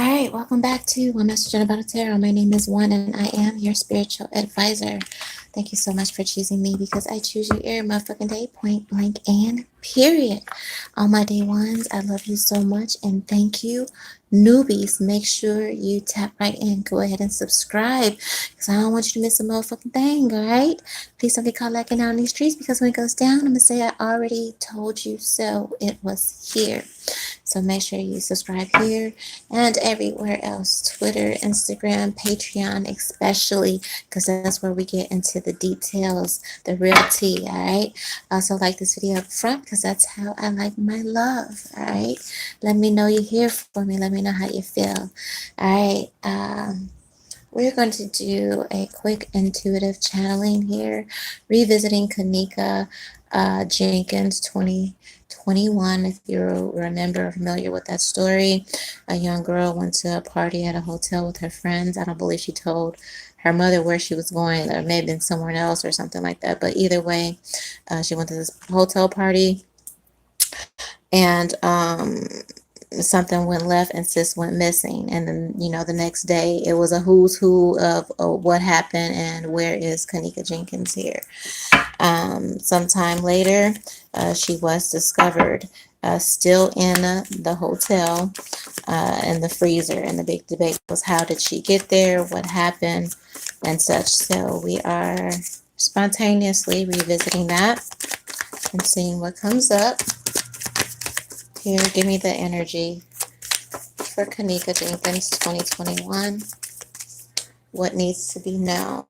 All right, welcome back to One Message About a Tarot. My name is One, and I am your spiritual advisor. Thank you so much for choosing me because I choose you every motherfucking day, point blank and period. All my day ones, I love you so much, and thank you. Newbies, make sure you tap right in. Go ahead and subscribe because I don't want you to miss a motherfucking thing, all right? Please don't get caught lacking out in these streets because when it goes down, I'm going to say I already told you so. It was here. So make sure you subscribe here and everywhere else, Twitter, Instagram, Patreon, especially because that's where we get into the details, the real tea. All right. Also, like this video up front because that's how I like my love. All right. Let me know you're here for me. Let me know how you feel. All right. We're going to do a quick intuitive channeling here, revisiting Kenneka Jenkins 2021. If you remember or familiar with that story, a young girl went to a party at a hotel with her friends. I don't believe she told her mother where she was going, or may have been somewhere else or something like that. But either way, she went to this hotel party and something went left and sis went missing, and then the next day it was a who's who of what happened and where is Kenneka Jenkins here. Sometime later, she was discovered still in the hotel, in the freezer, and the big debate was how did she get there, what happened, and such. So we are spontaneously revisiting that and seeing what comes up. Here, give me the energy for Kenneka Jenkins 2021. What needs to be known?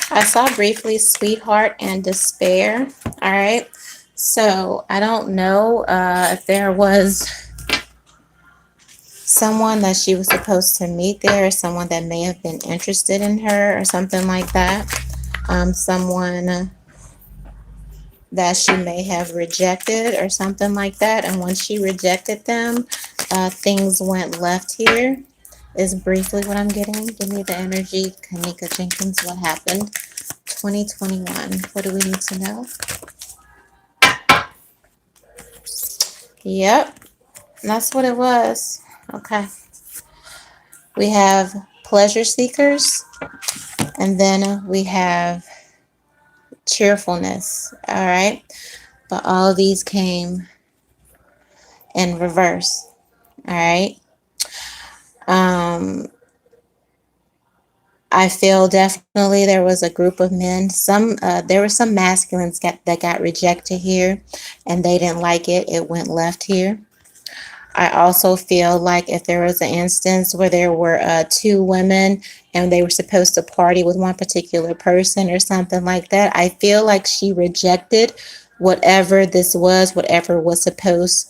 I saw briefly sweetheart and despair. All right. So I don't know if there was someone that she was supposed to meet there, or someone that may have been interested in her or something like that. Someone that she may have rejected or something like that. And when she rejected them, things went left here is briefly what I'm getting. Give me the energy. Kenneka Jenkins, what happened? 2021. What do we need to know? Yep, that's what it was. Okay. We have pleasure seekers, and then we have cheerfulness. All right. But all of these came in reverse. All right. Um, I feel definitely there was a group of men. There were some masculines that got rejected here, and they didn't like it. It went left here. I also feel like if there was an instance where there were two women and they were supposed to party with one particular person or something like that, I feel like she rejected whatever this was, whatever was supposed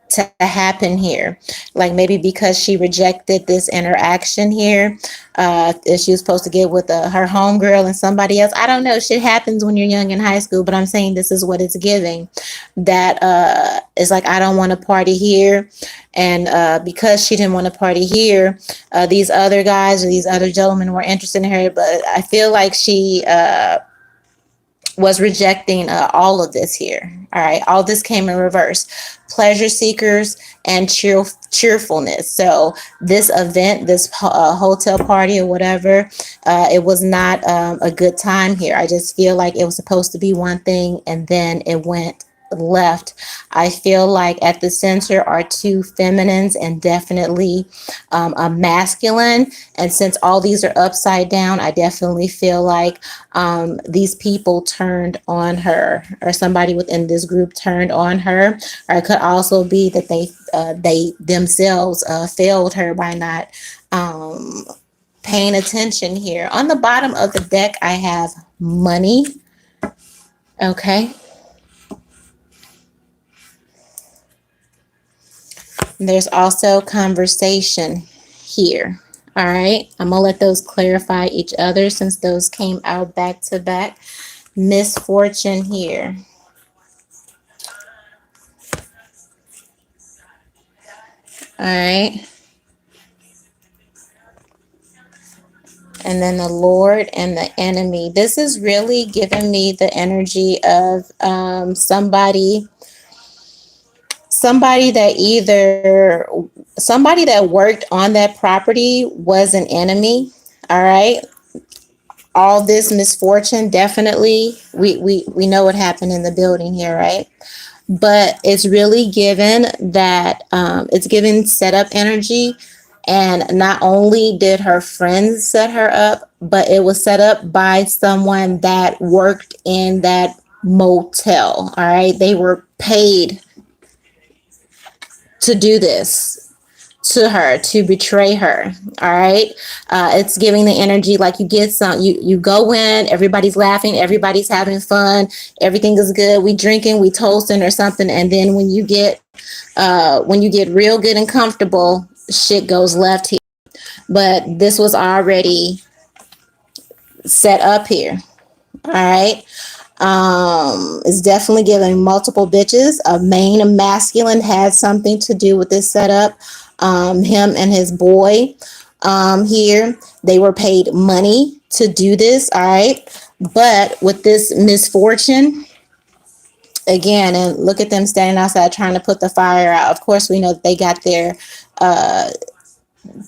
to happen here. Like maybe because she rejected this interaction here, if she was supposed to get with her homegirl and somebody else. I don't know. Shit happens when you're young in high school, but I'm saying this is what it's giving. That is like, I don't want to party here. And because she didn't want to party here, these other guys or these other gentlemen were interested in her. But I feel like she was rejecting all of this here. All right. All this came in reverse. Pleasure seekers and cheerfulness. So this event, this hotel party or whatever, it was not a good time here. I just feel like it was supposed to be one thing and then it went left. I feel like at the center are two feminines and definitely a masculine. And since all these are upside down, I definitely feel like these people turned on her, or somebody within this group turned on her. Or it could also be that they themselves failed her by not paying attention here. On the bottom of the deck, I have money. Okay. There's also conversation here. All right. I'm going to let those clarify each other since those came out back to back. Misfortune here. All right. And then the Lord and the enemy. This is really giving me the energy of somebody that either somebody that worked on that property was an enemy. All right. All this misfortune, definitely. We know what happened in the building here, right? But it's really given that it's given setup energy. And not only did her friends set her up, but it was set up by someone that worked in that motel. All right. They were paid to do this to her, to betray her. All right. It's giving the energy like you get some, you go in, everybody's laughing, everybody's having fun, everything is good, we drinking, we toasting or something, and then when you get real good and comfortable, shit goes left here. But this was already set up here. All right. It's definitely giving multiple bitches. A main and masculine had something to do with this setup. Him and his boy here, they were paid money to do this. All right. But with this misfortune, again, and look at them standing outside trying to put the fire out. Of course, we know that they got there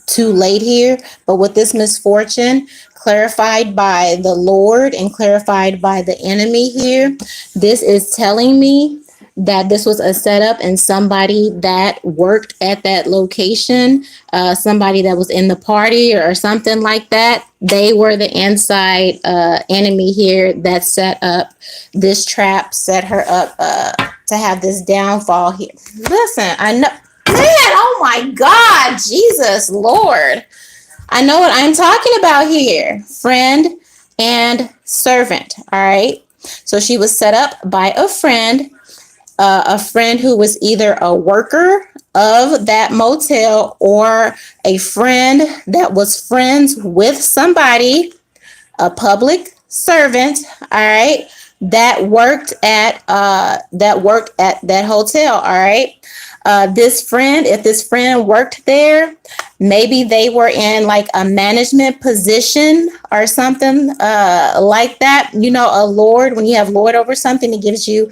too late here, but with this misfortune clarified by the Lord and clarified by the enemy here, this is telling me that this was a setup and somebody that worked at that location, somebody that was in the party or something like that, they were the inside enemy here that set up this trap, set her up to have this downfall here. Listen, I know. Man, oh my God, Jesus, Lord. I know what I'm talking about here. Friend and servant. All right. So she was set up by a friend who was either a worker of that motel or a friend that was friends with somebody, a public servant, all right, that worked at that hotel, all right. This friend, if this friend worked there, maybe they were in like a management position or something like that. You know, a lord, when you have lord over something, it gives you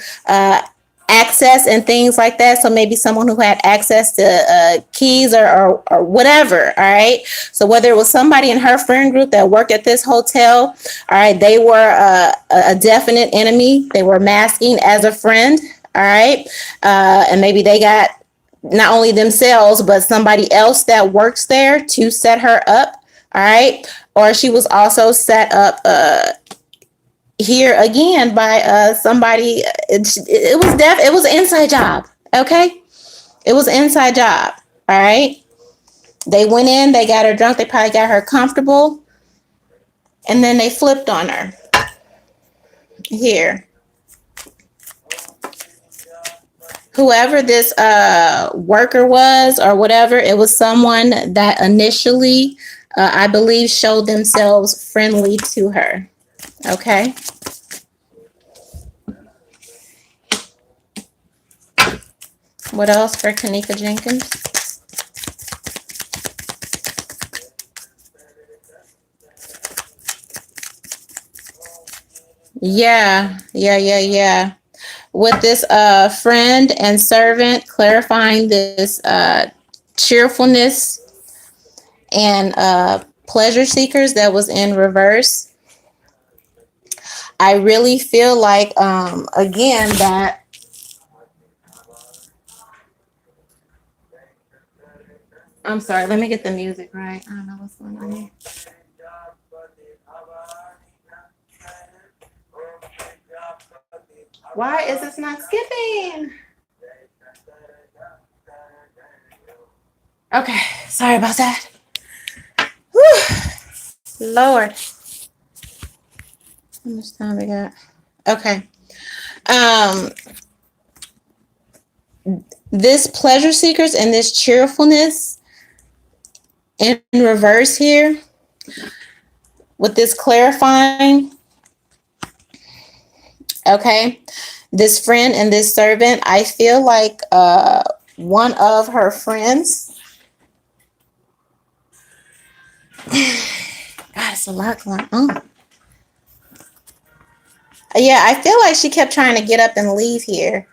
access and things like that. So maybe someone who had access to keys or whatever. All right. So whether it was somebody in her friend group that worked at this hotel, all right, they were a definite enemy. They were masking as a friend. All right. And maybe they got not only themselves, but somebody else that works there to set her up. All right. Or she was also set up here again by somebody. It was an inside job. Okay. It was an inside job. All right. They went in, they got her drunk, they probably got her comfortable, and then they flipped on her. Here. Whoever this worker was or whatever, it was someone that initially, I believe, showed themselves friendly to her. Okay. What else for Kenneka Jenkins? Yeah. With this friend and servant clarifying this cheerfulness and pleasure seekers that was in reverse. I really feel like again that I'm sorry, let me get the music right. I don't know what's going on here. Why is this not skipping? Okay, sorry about that. Whew. Lord. How much time we got? Okay. Um, this pleasure seekers and this cheerfulness in reverse here with this clarifying. Okay. This friend and this servant, I feel like one of her friends God, it's a lot going on. Yeah, I feel like she kept trying to get up and leave here.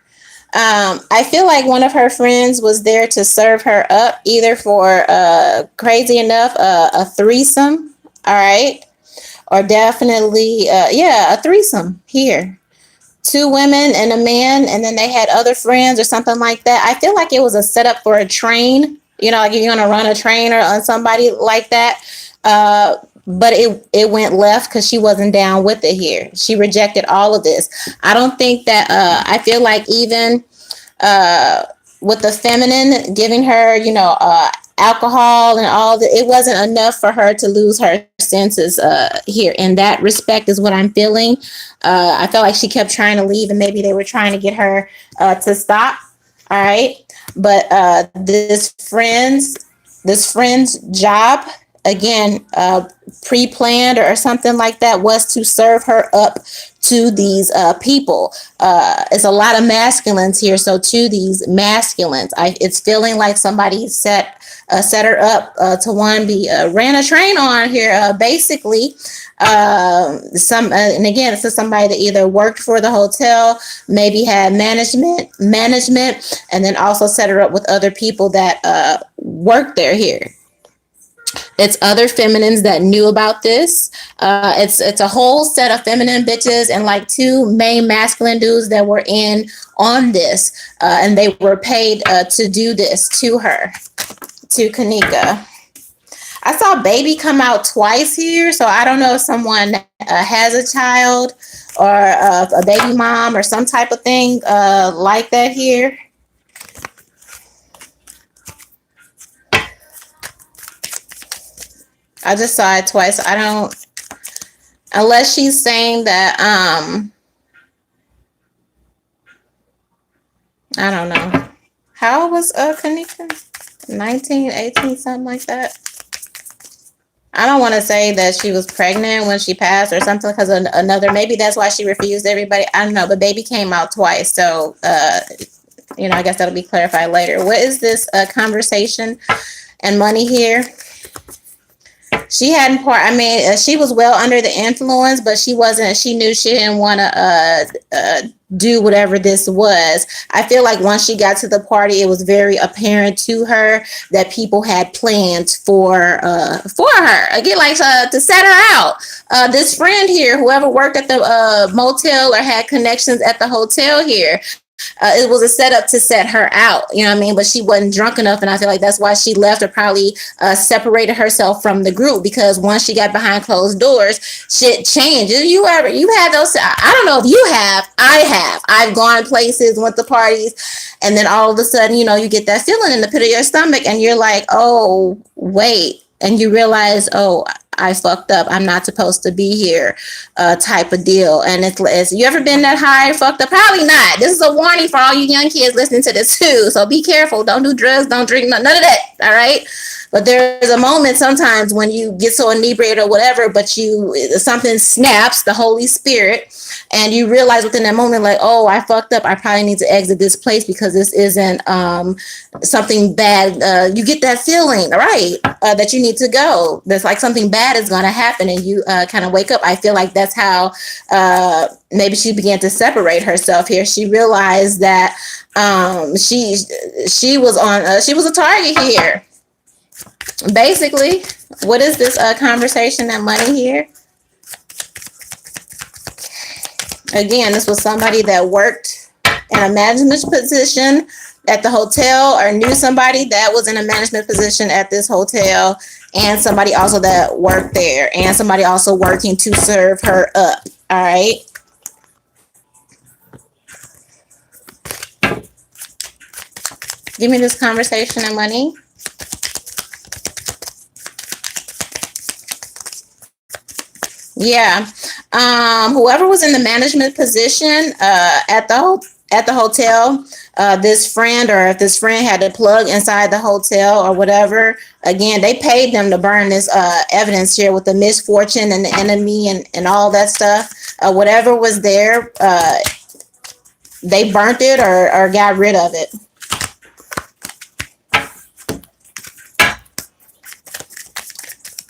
I feel like one of her friends was there to serve her up, either for crazy enough a threesome, all right, or definitely yeah, a threesome here. Two women and a man, and then they had other friends or something like that. I feel like it was a setup for a train. You know, like if you're gonna run a train or on somebody like that. But it went left because she wasn't down with it here. She rejected all of this. I don't think that I feel like even uh, with the feminine giving her, alcohol and all that, it wasn't enough for her to lose her senses here. In that respect, is what I'm feeling. I felt like she kept trying to leave, and maybe they were trying to get her to stop. All right, but this friend's job again, pre-planned or something like that, was to serve her up to these people. It's a lot of masculines here, so to these masculines, it's feeling like somebody set her up to one be ran a train on here, basically. And again, this is somebody that either worked for the hotel, maybe had management, and then also set her up with other people that worked there here. It's other feminines that knew about this. It's a whole set of feminine bitches and like two main masculine dudes that were in on this, and they were paid to do this to her, to Kanika. I saw baby come out twice here, so I don't know if someone has a child or a baby mom or some type of thing like that here. I just saw it twice. I don't, unless she's saying that I don't know. How was Kanika? 19, 18, something like that. I don't want to say that she was pregnant when she passed or something, because another, maybe that's why she refused everybody. I don't know, but baby came out twice. So, I guess that'll be clarified later. What is this conversation and money here? She hadn't she was well under the influence, but she knew she didn't want to do whatever this was. I feel like once she got to the party, it was very apparent to her that people had plans for her. Again, like to set her out. This friend here, whoever worked at the motel or had connections at the hotel here, it was a setup to set her out, you know what I mean? But she wasn't drunk enough, and I feel like that's why she left, or probably separated herself from the group, because once she got behind closed doors, shit changed. You had those? I don't know if you have. I have. I've gone places, went to parties, and then all of a sudden, you get that feeling in the pit of your stomach, and you're like, oh wait, and you realize, oh, I fucked up. I'm not supposed to be here, type of deal. And it's you ever been that high, fucked up? Probably not. This is a warning for all you young kids listening to this too. So be careful. Don't do drugs. Don't drink. None of that. All right. But there's a moment sometimes when you get so inebriated or whatever, but something snaps, the Holy Spirit, and you realize within that moment, like, oh, I fucked up. I probably need to exit this place because this isn't something bad. You get that feeling, right, that you need to go. That's like something bad is going to happen, and you kind of wake up. I feel like that's how maybe she began to separate herself here. She realized that she was a target here. Basically, what is this conversation and money here? Again, this was somebody that worked in a management position at the hotel, or knew somebody that was in a management position at this hotel, and somebody also that worked there, and somebody also working to serve her up. All right. Give me this conversation and money. Yeah. Whoever was in the management position at the hotel, this friend, or if this friend had to plug inside the hotel or whatever, again, they paid them to burn this evidence here with the misfortune and the enemy and all that stuff. Whatever was there, they burnt it or got rid of it.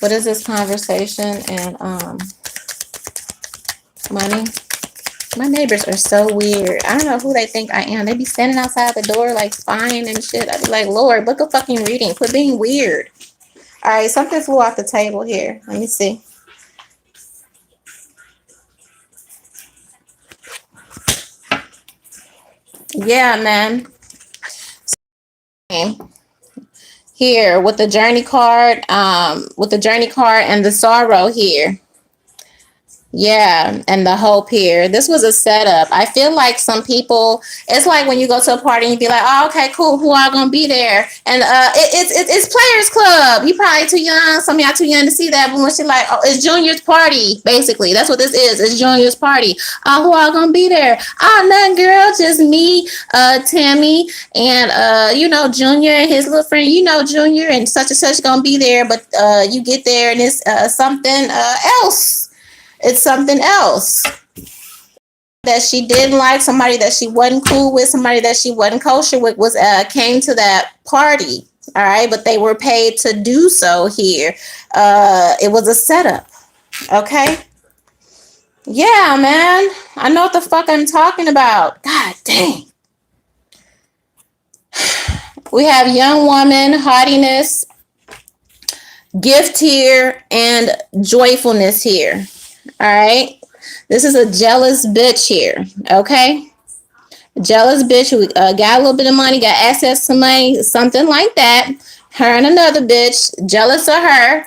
What is this conversation and money? My neighbors are so weird. I don't know who they think I am. They be standing outside the door like spying and shit. I be like, Lord, book a fucking reading. Quit being weird. All right, something flew off the table here. Let me see. Yeah, man. Here with the journey card, and the sorrow here. Yeah, and the hope here. This was a setup. I feel like some people, it's like when you go to a party and you be like, oh, okay, cool, who are gonna be there? And it's Players Club. You probably too young. Some of y'all too young to see that. But when she like, oh, it's Junior's party. Basically, that's what this is. It's Junior's party. Who are gonna be there? Oh, nothing, girl. Just me, Tammy, and Junior and his little friend. Junior and such gonna be there. But you get there and it's something else. It's something else that she didn't like, somebody that she wasn't cool with, somebody that she wasn't kosher with was came to that party. All right, but they were paid to do so here. It was a setup. Okay. Yeah, man. I know what the fuck I'm talking about. God dang. We have young woman, haughtiness, gift here, and joyfulness here. All right. This is a jealous bitch here. Okay. Jealous bitch who got a little bit of money, got access to money, something like that. Her and another bitch, jealous of her,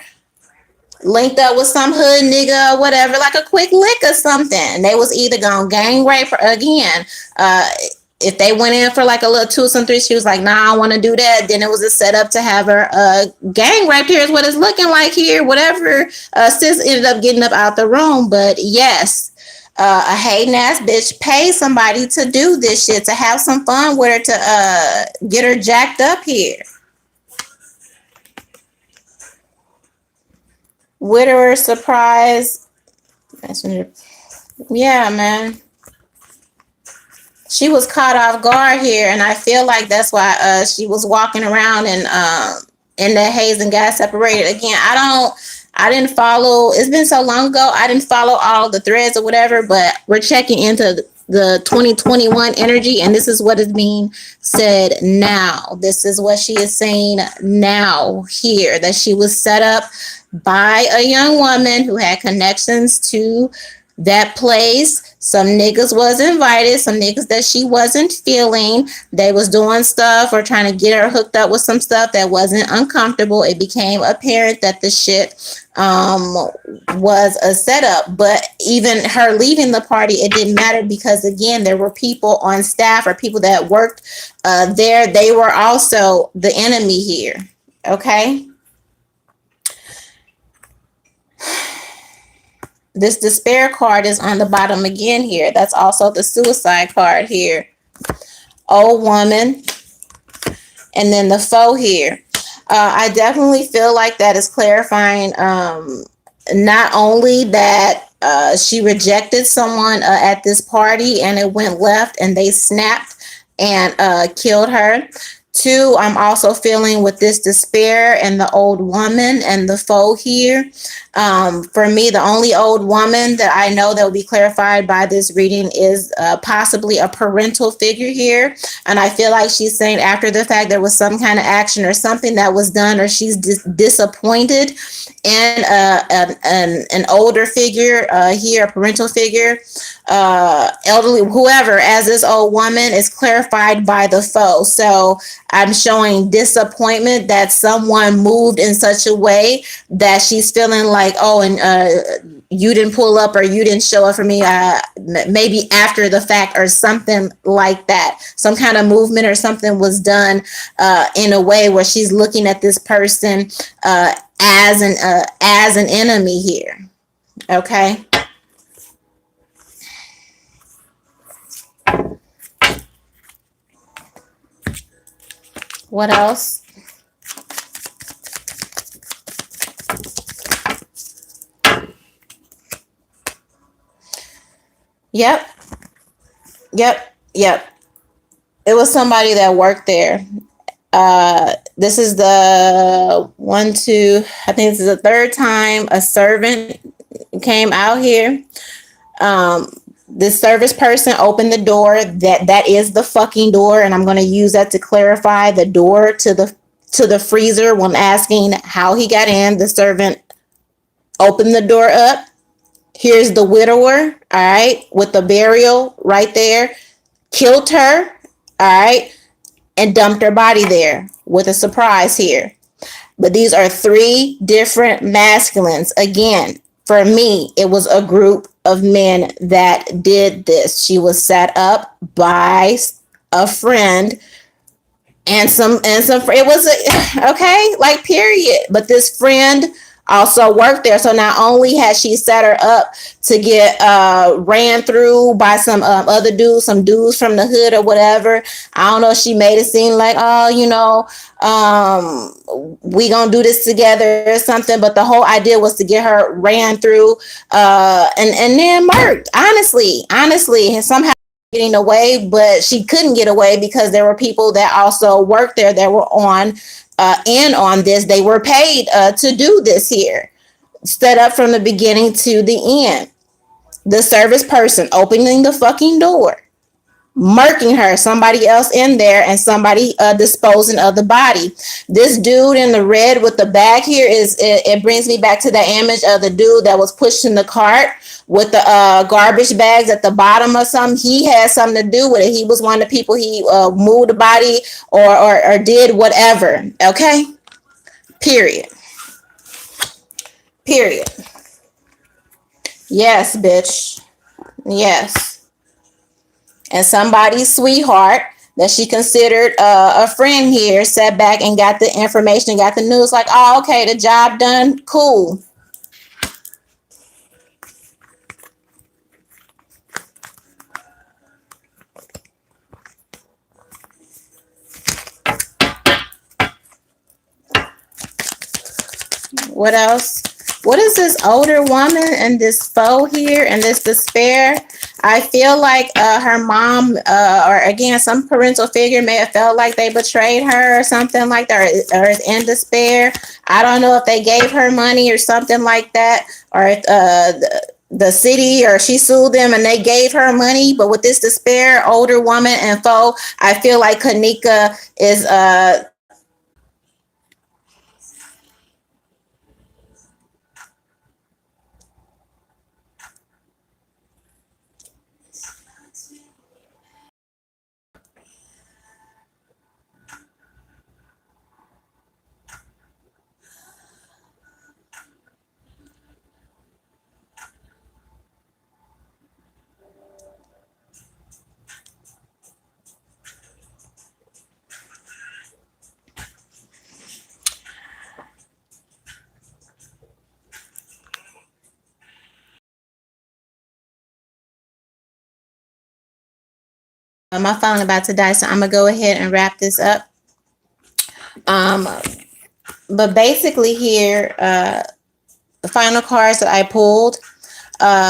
linked up with some hood nigga or whatever, like a quick lick or something. They was either gonna gang rape her again. If they went in for like a little twosome three, she was like, nah, I want to do that. Then it was a setup to have her gang raped. Here's what it's looking like here. Whatever. Sis ended up getting up out the room. But yes, a hating ass bitch paid somebody to do this shit, to have some fun with her, to get her jacked up here. Widower surprise. Yeah, man. She was caught off guard here, and I feel like that's why she was walking around and in the haze and got separated again. I didn't follow. It's been so long ago. I didn't follow all the threads or whatever, but we're checking into the 2021 energy, and this is what is being said now. This is what she is saying now here, that she was set up by a young woman who had connections to that place. Some niggas was invited, some niggas that she wasn't feeling. They was doing stuff or trying to get her hooked up with some stuff that wasn't uncomfortable. It became apparent that the shit was a setup. But even her leaving the party, it didn't matter, because again, there were people on staff or people that worked there. They were also the enemy here. Okay. This despair card is on the bottom again here. That's also the suicide card here. Old woman. And then the foe here. I definitely feel like that is clarifying not only that she rejected someone at this party and it went left and they snapped and killed her. Two, I'm also feeling with this despair and the old woman and the foe here. For me, the only old woman that I know that will be clarified by this reading is possibly a parental figure here. And I feel like she's saying after the fact there was some kind of action or something that was done, or she's disappointed in an older figure here, a parental figure, elderly, whoever, as this old woman is clarified by the foe. So I'm showing disappointment that someone moved in such a way that she's feeling like, oh, and you didn't pull up or you didn't show up for me, maybe after the fact or something like that. Some kind of movement or something was done in a way where she's looking at this person as an enemy here. Okay. What else? Yep. Yep. Yep. It was somebody that worked there. This is the one, two, I think this is the third time a servant came out here. Um, this service person opened the door. That is the fucking door, and I'm going to use that to clarify the door to the freezer. When asking how he got in, the servant opened the door up. Here's the widower, all right, with the burial right there. Killed her, all right, and dumped her body there with a surprise here. But these are three different masculines. Again, for me, it was a group of men that did this. She was set up by a friend and some it was okay, like, period. But this friend also worked there, so not only had she set her up to get ran through by some other dudes, some dudes from the hood or whatever. I don't know, she made it seem like, oh, we gonna do this together or something, but the whole idea was to get her ran through and then murked. Honestly, and somehow getting away, but she couldn't get away because there were people that also worked there that were on in on this. They were paid to do this here, set up from the beginning to the end. The service person opening the fucking door, murking her, somebody else in there, and somebody disposing of the body. This dude in the red with the bag here it brings me back to the image of the dude that was pushing the cart with the garbage bags at the bottom or something. He had something to do with it. He was one of the people. He moved the body or did whatever. Okay, period. Period. Yes, bitch. Yes. And somebody's sweetheart that she considered a friend here sat back and got the information, got the news, like, oh, okay, the job done, cool. What else? What is this older woman and this foe here and this despair? I feel like her mom or again some parental figure may have felt like they betrayed her or something like that, or is in despair. I don't know if they gave her money or something like that, or if the city or she sued them and they gave her money. But with this despair, older woman and foe, I feel like Kanika is my phone about to die, so I'm gonna go ahead and wrap this up. Um, but basically here, the final cards that I pulled,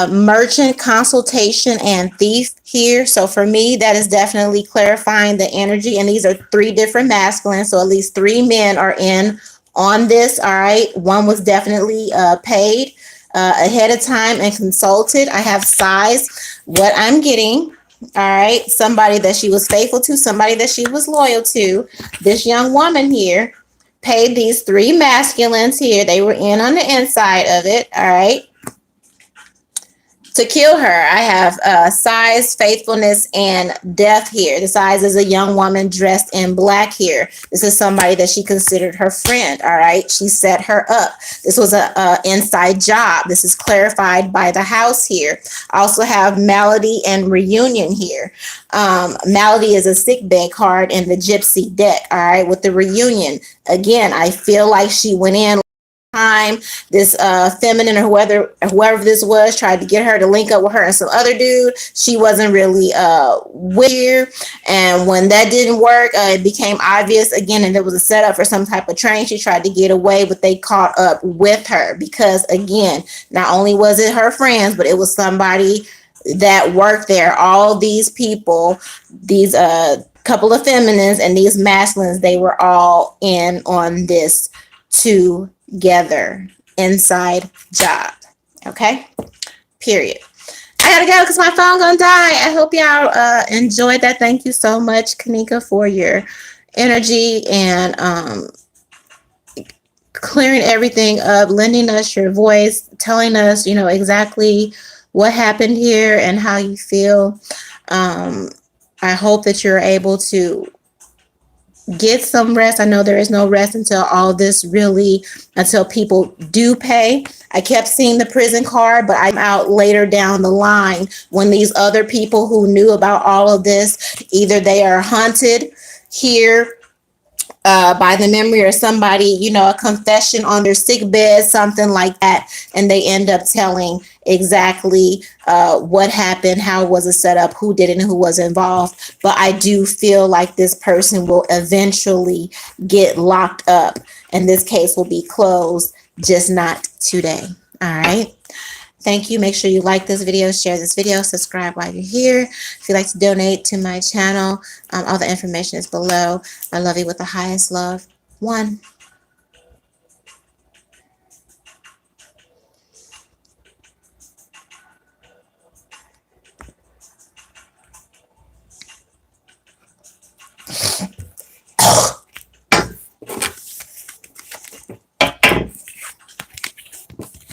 merchant, consultation, and thief here. So for me, that is definitely clarifying the energy. And these are three different masculines. So at least three men are in on this. All right. One was definitely paid ahead of time and consulted. I have size. What I'm getting. All right. Somebody that she was faithful to, somebody that she was loyal to. This young woman here paid these three masculines here. They were in on the inside of it. All right. To kill her. I have size, faithfulness, and death here. The size is a young woman dressed in black here. This is somebody that she considered her friend. All right. She set her up. This was a inside job. This is clarified by the house here. I also have Malady and Reunion here. Malady is a sick bay card in the Gypsy deck. All right. With the Reunion, again, I feel like she went in time. This feminine or whoever this was tried to get her to link up with her and some other dude. She wasn't really weird, and when that didn't work, it became obvious again, and there was a setup for some type of train. She tried to get away, but they caught up with her because again, not only was it her friends, but it was somebody that worked there. All these people, these couple of feminines and these masculines, they were all in on this together inside job. Okay, period. I gotta go because my phone gonna die. I hope y'all enjoyed that. Thank you so much, Kanika, for your energy and clearing everything up, lending us your voice, telling us, exactly what happened here and how you feel. I hope that you're able to get some rest. I know there is no rest until all this really, until people do pay. I kept seeing the prison card, but I'm out later down the line when these other people who knew about all of this, either they are haunted here by the memory or somebody, a confession on their sick bed, something like that. And they end up telling exactly what happened, how it was a setup, who did it, and who was involved. But I do feel like this person will eventually get locked up and this case will be closed, just not today. All right. Thank you. Make sure you like this video, share this video, subscribe while you're here. If you'd like to donate to my channel, all the information is below. I love you with the highest love. One.